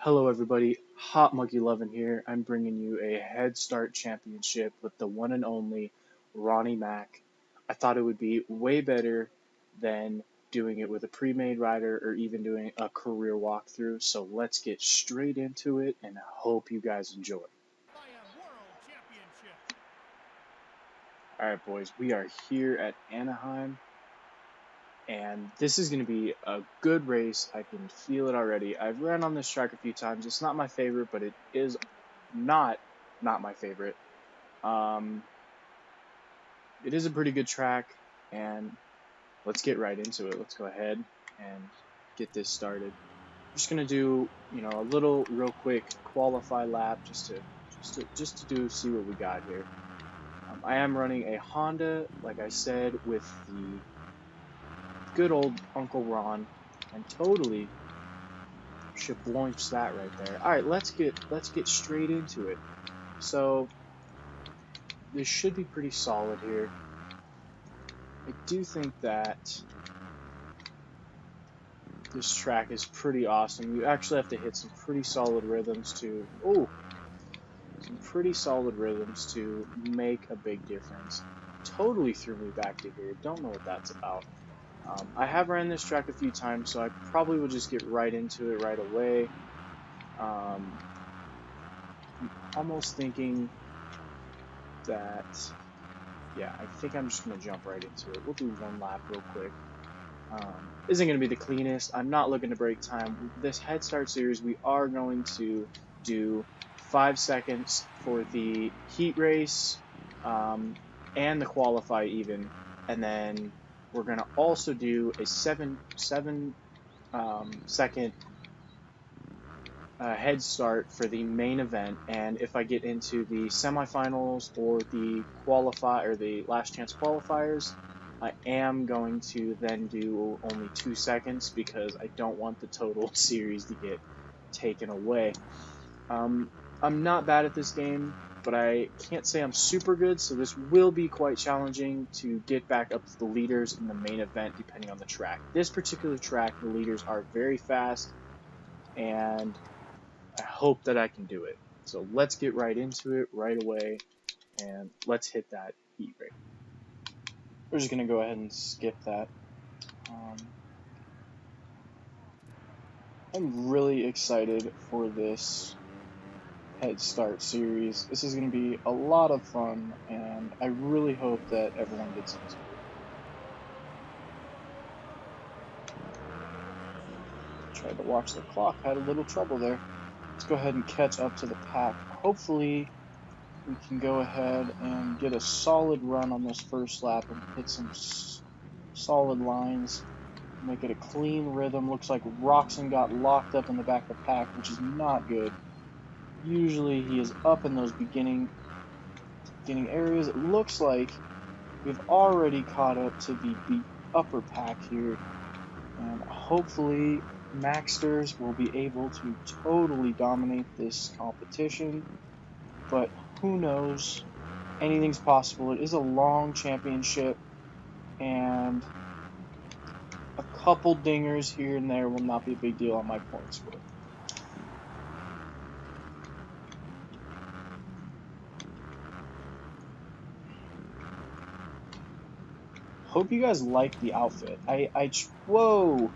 Hello everybody, Hot Monkey Lovin' here. I'm bringing you a Head Start Championship with the one and only Ronnie Mac. I thought it would be way better than doing it with a pre-made rider or even doing a career walkthrough, so let's get straight into it and I hope you guys enjoy. Alright boys, we are here at Anaheim. And this is going to be a good race. I can feel it already. I've ran on this track a few times. It's not my favorite, but it is not my favorite. It is a pretty good track, and let's get right into it. Let's go ahead and get this started. I'm just going to do, a little real quick qualify lap just to see what we got here. I am running a Honda, like I said, with the good old Uncle Ron, and totally shabloimps that right there. Alright, let's get straight into it. So this should be pretty solid here. I do think that this track is pretty awesome. You actually have to hit some pretty solid rhythms to make a big difference. Totally threw me back to here. Don't know what that's about. I have ran this track a few times, so I probably will just get right into it right away. I'm almost thinking that, yeah, I think I'm just going to jump right into it. We'll do one lap real quick. Isn't going to be the cleanest. I'm not looking to break time. This Head Start series, we are going to do 5 seconds for the heat race and the qualify even, and then we're going to also do a 7 second head start for the main event, and if I get into the semifinals or the last chance qualifiers, I am going to then do only 2 seconds because I don't want the total series to get taken away. I'm not bad at this game, but I can't say I'm super good, so this will be quite challenging to get back up to the leaders in the main event depending on the track. This particular track, the leaders are very fast, and I hope that I can do it. So let's get right into it right away, and let's hit that heat rate. We're just going to go ahead and skip that. I'm really excited for this Head Start series. This is going to be a lot of fun, and I really hope that everyone gets into it. Tried to watch the clock, had a little trouble there. Let's go ahead and catch up to the pack. Hopefully we can go ahead and get a solid run on this first lap and hit some solid lines, make it a clean rhythm. Looks like Roxon got locked up in the back of the pack, which is not good. Usually he is up in those beginning areas. It looks like we've already caught up to the upper pack here, and hopefully Maxsters will be able to totally dominate this competition, but who knows? Anything's possible. It is a long championship, and a couple dingers here and there will not be a big deal on my point score. Hope you guys like the outfit. Whoa!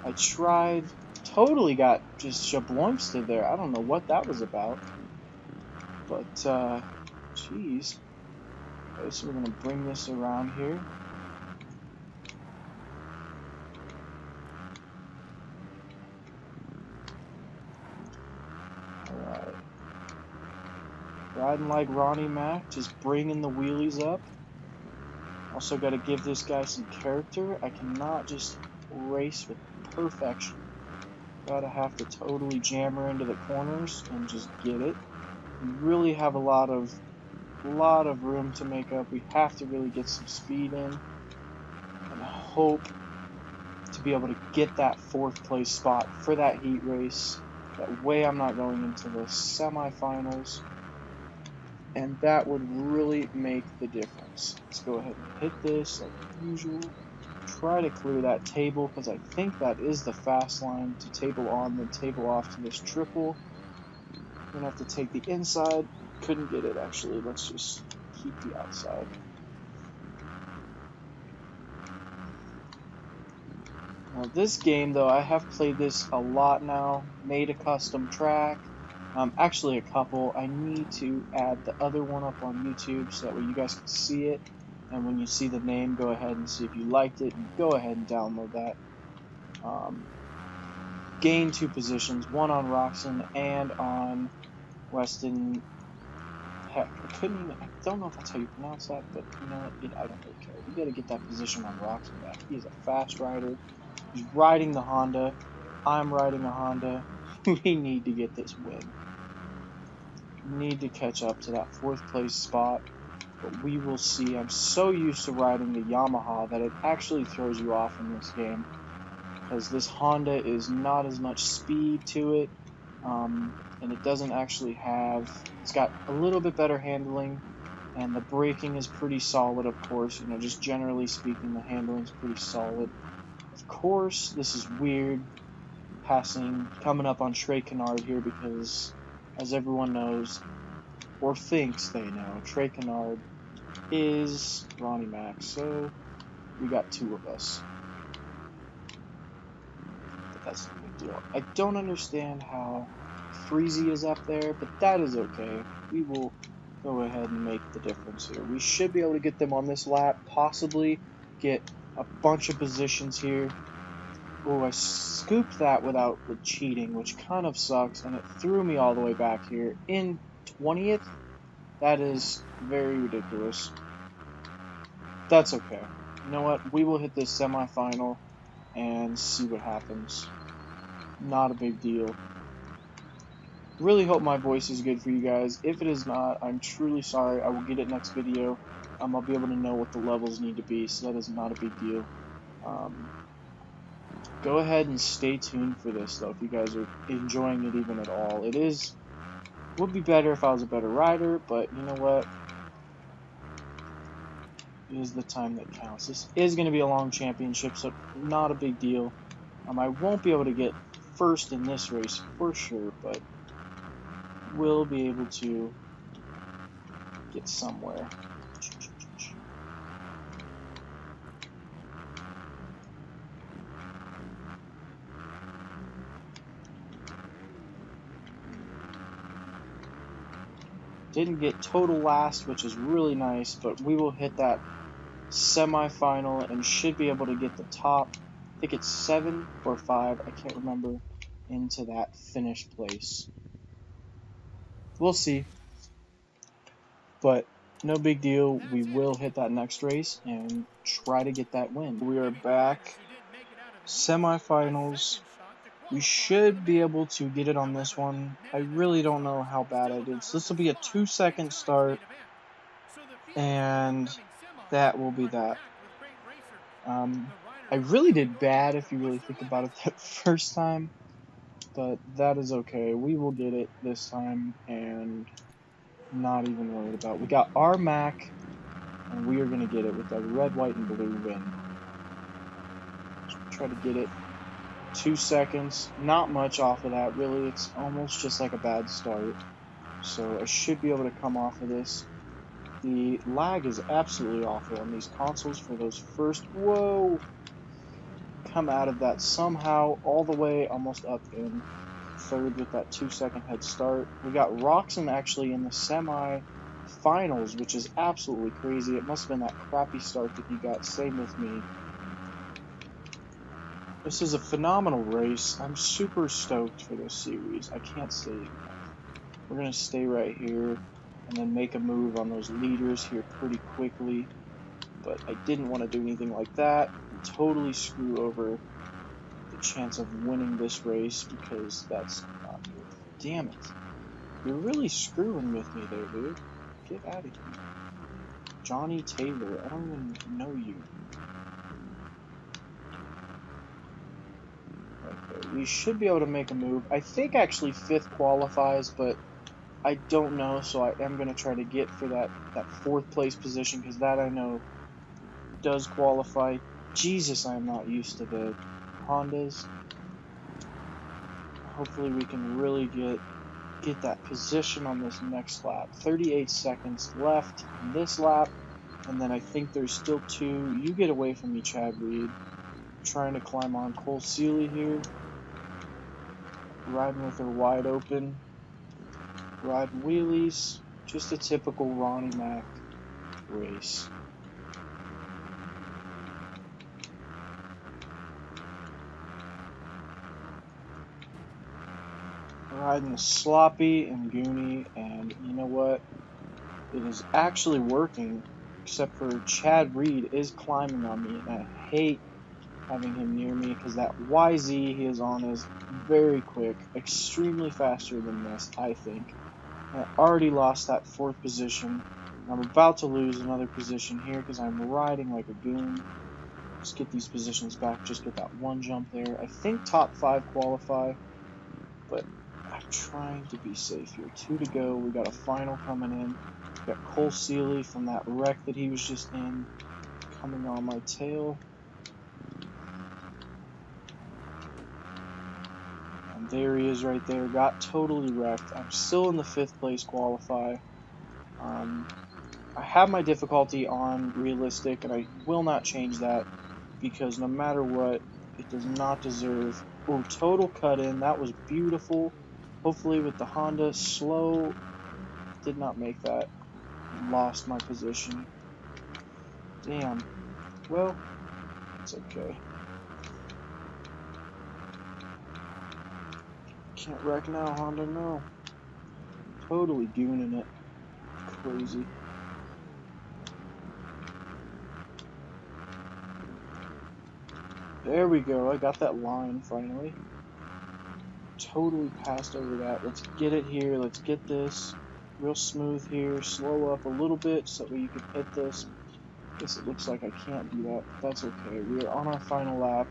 I tried, totally got just shabloimsted there. I don't know what that was about. But, jeez. Okay, so we're going to bring this around here. Alright. Riding like Ronnie Mac, just bringing the wheelies up. Also got to give this guy some character. I cannot just race with perfection. Gotta have to totally jammer into the corners and just get it. We really have a lot of room to make up. We have to really get some speed in and hope to be able to get that 4th place spot for that heat race. That way I'm not going into the semifinals, and that would really make the difference. Let's go ahead and hit this like usual. try to clear that table because I think that is the fast line to table on, then table off to this triple. We're gonna have to take the inside. Couldn't get it actually. Let's just keep the outside. Now this game though, I have played this a lot now. Made a custom track. Actually a couple. I need to add the other one up on YouTube so that way you guys can see it. And when you see the name, go ahead and see if you liked it. And go ahead and download that. Gain 2 positions, one on Roxon and on Weston. Heck, I don't know if that's how you pronounce that, but you know what? I don't really care. We gotta get that position on Roxon back. He is a fast rider. He's riding the Honda. I'm riding a Honda. We need to get this win. We need to catch up to that 4th place spot, but we will see. I'm so used to riding the Yamaha that it actually throws you off in this game, because this Honda is not as much speed to it, and it doesn't actually have, it's got a little bit better handling, and the braking is pretty solid, of course. You know, just generally speaking, the handling is pretty solid. Of course, this is weird, coming up on Trey Kennard here, because as everyone knows, or thinks they know, Trey Kennard is Ronnie Mac, so we got 2 of us. But that's no big deal. I don't understand how Freezy is up there, but that is okay. We will go ahead and make the difference here. We should be able to get them on this lap, possibly get a bunch of positions here. Oh, I scooped that with cheating, which kind of sucks, and it threw me all the way back here in 20th. That is very ridiculous. That's okay. You know what? We will hit this semifinal and see what happens. Not a big deal. Really hope my voice is good for you guys. If it is not, I'm truly sorry. I will get it next video. I'll be able to know what the levels need to be, so that is not a big deal. Go ahead and stay tuned for this, though, if you guys are enjoying it even at all. Would be better if I was a better rider, but you know what? It is the time that counts. This is going to be a long championship, so not a big deal. I won't be able to get first in this race for sure, but will be able to get somewhere. Didn't get total last, which is really nice, but we will hit that semi-final and should be able to get the top, I think it's 7 or 5, I can't remember, into that finished place. We'll see. But no big deal, we will hit that next race and try to get that win. We are back. Semi-finals. We should be able to get it on this one. I really don't know how bad I did. So this will be a 2-second start, and that will be that. I really did bad if you really think about it that first time, but that is okay. We will get it this time, and not even worried about it. We got our Mac, and we are going to get it with the red, white, and blue win. Try to get it. 2 seconds, not much off of that, really. It's almost just like a bad start. So I should be able to come off of this. The lag is absolutely awful on these consoles for those first, whoa, come out of that somehow all the way almost up in 3rd with that 2-second head start. We got Roxon actually in the semi-finals, which is absolutely crazy. It must have been that crappy start that he got. Same with me. This is a phenomenal race. I'm super stoked for this series. I can't say enough. We're going to stay right here and then make a move on those leaders here pretty quickly. But I didn't want to do anything like that and totally screw over the chance of winning this race because that's not good. Damn it. You're really screwing with me there, dude. Get out of here. Johnny Taylor. I don't even know you. Okay, we should be able to make a move. I think actually 5th qualifies, but I don't know, so I am going to try to get for that 4th place position, because that I know does qualify Jesus, I am not used to the Hondas. Hopefully we can really get that position on this next lap. 38 seconds left in this lap, and then I think there's still 2. You get away from me, Chad Reed. Trying to climb on Cole Seeley here. Riding with her wide open. Riding wheelies. Just a typical Ronnie Mac race. Riding sloppy and goony, and you know what? It is actually working, except for Chad Reed is climbing on me, and I hate having him near me because that YZ he is on is very quick, extremely faster than this, I think. I already lost that 4th position. I'm about to lose another position here because I'm riding like a goon. Just get these positions back, just get that 1 jump there. I think top 5 qualify, but I'm trying to be safe here. 2 to go. We got a final coming in. We got Cole Seeley from that wreck that he was just in coming on my tail. And there he is right there. Got totally wrecked. I'm still in the 5th place qualify. I have my difficulty on realistic, and I will not change that because no matter what, it does not deserve. Oh, total cut in. That was beautiful. Hopefully with the Honda, slow. Did not make that. Lost my position. Damn. Well, it's okay. Can't wreck now, Honda, no. Totally gooning it. Crazy. There we go. I got that line finally. Totally passed over that. Let's get it here. Let's get this real smooth here. Slow up a little bit so that you can hit this. Guess it looks like I can't do that. That's okay. We are on our final lap.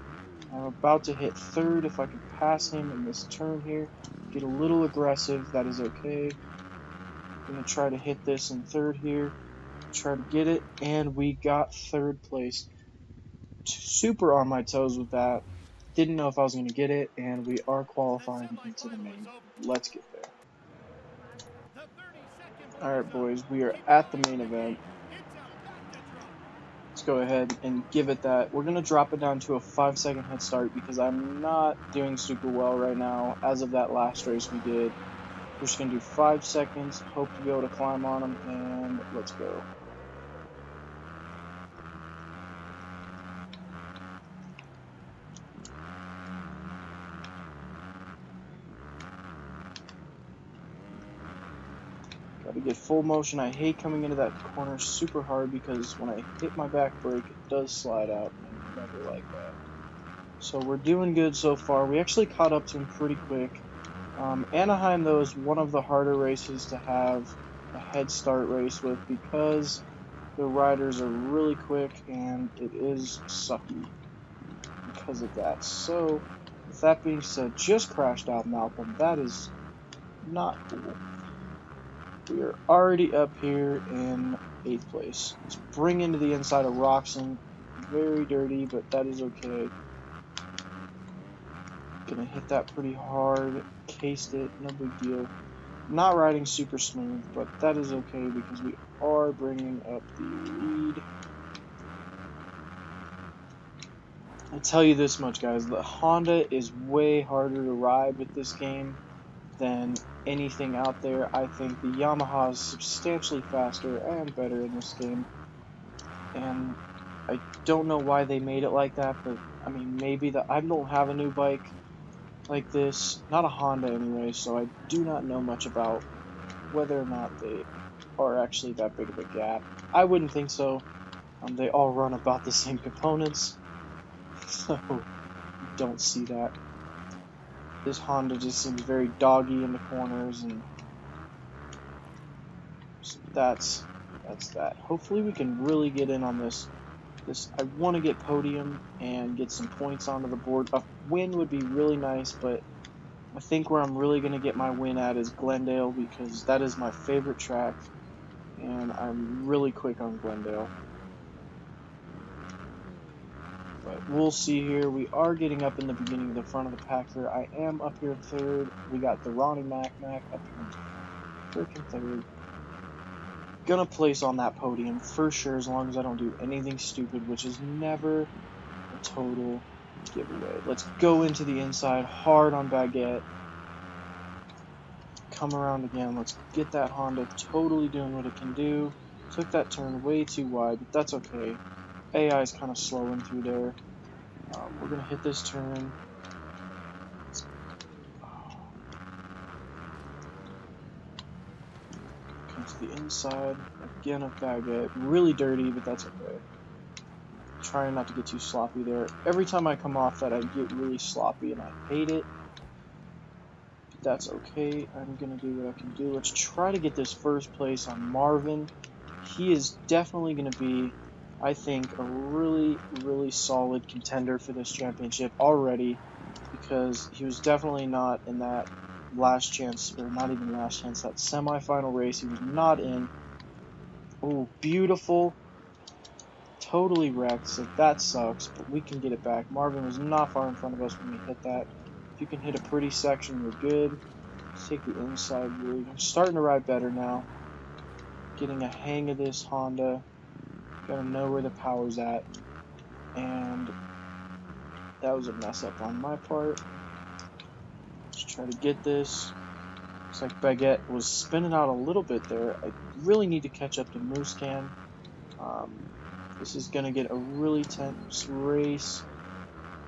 I'm about to hit 3rd. If I can pass him in this turn here, get a little aggressive. That is okay. I'm going to try to hit this in 3rd here. Try to get it, and we got 3rd place. Super on my toes with that. Didn't know if I was going to get it, and we are qualifying into the main. Let's get there. Alright, boys, we are at the main event. Let's go ahead and give it that. We're going to drop it down to a 5-second head start because I'm not doing super well right now as of that last race we did. We're just going to do 5 seconds, hope to be able to climb on them, and let's go. Gotta get full motion. I hate coming into that corner super hard because when I hit my back brake, it does slide out, and I never like that. So we're doing good so far. We actually caught up to him pretty quick. Anaheim, though, is one of the harder races to have a head start race with because the riders are really quick and it is sucky because of that. So, with that being said, just crashed out Malcolm. That is not cool. We are already up here in 8th place. Let's bring into the inside of Roxon. Very dirty, but that is okay. Gonna hit that pretty hard. Cased it, no big deal. Not riding super smooth, but that is okay because we are bringing up the lead. I'll tell you this much, guys. The Honda is way harder to ride with this game than anything out there. I think the Yamaha is substantially faster and better in this game. And I don't know why they made it like that, but I mean, maybe I don't have a new bike like this, not a Honda anyway, so I do not know much about whether or not they are actually that big of a gap. I wouldn't think so. They all run about the same components, so don't see that. This Honda just seems very doggy in the corners, and so that's that. Hopefully we can really get in on this. I want to get podium and get some points onto the board. A win would be really nice, but I think where I'm really going to get my win at is Glendale because that is my favorite track, and I'm really quick on Glendale. But we'll see here. We are getting up in the beginning of the front of the pack here. I am up here third. We got the Ronnie Mac up here in freaking third. Gonna place on that podium for sure as long as I don't do anything stupid, which is never a total giveaway. Let's go into the inside hard on Baguette. Come around again. Let's get that Honda totally doing what it can do. Took that turn way too wide, but that's okay. AI is kind of slowing through there. We're going to hit this turn. Come to the inside. Again, a Baguette. Really dirty, but that's okay. Trying not to get too sloppy there. Every time I come off that, I get really sloppy, and I hate it. But that's okay. I'm going to do what I can do. Let's try to get this first place on Marvin. He is definitely going to be, I think, a really, really solid contender for this championship already, because he was definitely not in that last chance, or not even last chance, that semifinal race. He was not in. Oh, beautiful. Totally wrecked, so that sucks, but we can get it back. Marvin was not far in front of us when we hit that. If you can hit a pretty section, you're good. Let's take the inside rig. I'm starting to ride better now. Getting a hang of this Honda. Gotta know where the power's at. And that was a mess up on my part. Let's try to get this. Looks like Baguette was spinning out a little bit there. I really need to catch up to Moose Can. This is going to get a really tense race.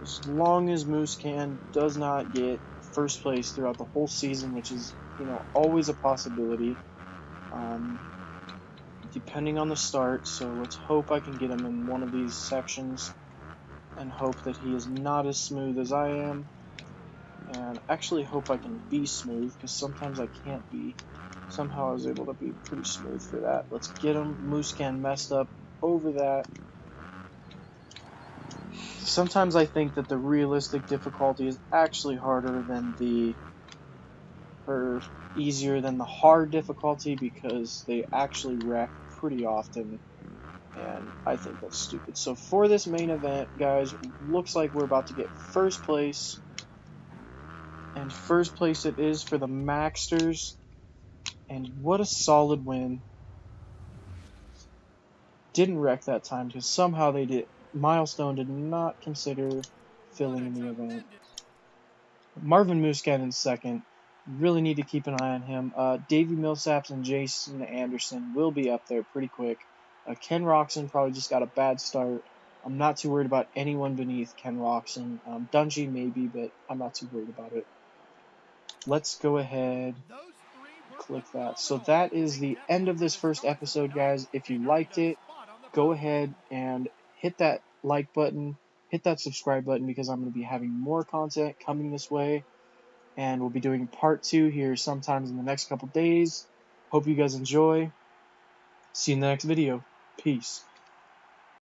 As long as Moose Can does not get first place throughout the whole season, which is, always a possibility. Depending on the start, so let's hope I can get him in one of these sections and hope that he is not as smooth as I am. And actually hope I can be smooth, because sometimes I can't be. Somehow I was able to be pretty smooth for that. Let's get him. Moose Can messed up over that. Sometimes I think that the realistic difficulty is actually harder than or easier than the hard difficulty, because they actually wreck pretty often, and I think that's stupid. So for this main event, guys, looks like we're about to get first place. And first place it is for the Maxters. And what a solid win. Didn't wreck that time, because somehow they did. Milestone did not consider filling in the event. Marvin Muscat in second. Really need to keep an eye on him. Davey Millsaps and Jason Anderson will be up there pretty quick. Ken Roxon probably just got a bad start. I'm not too worried about anyone beneath Ken Roxon. Dungy maybe, but I'm not too worried about it. Let's go ahead, click that. So that is the end of this first episode, guys. If you liked it, go ahead and hit that like button, hit that subscribe button, because I'm going to be having more content coming this way. And we'll be doing part 2 here sometimes in the next couple days. Hope you guys enjoy. See you in the next video. Peace.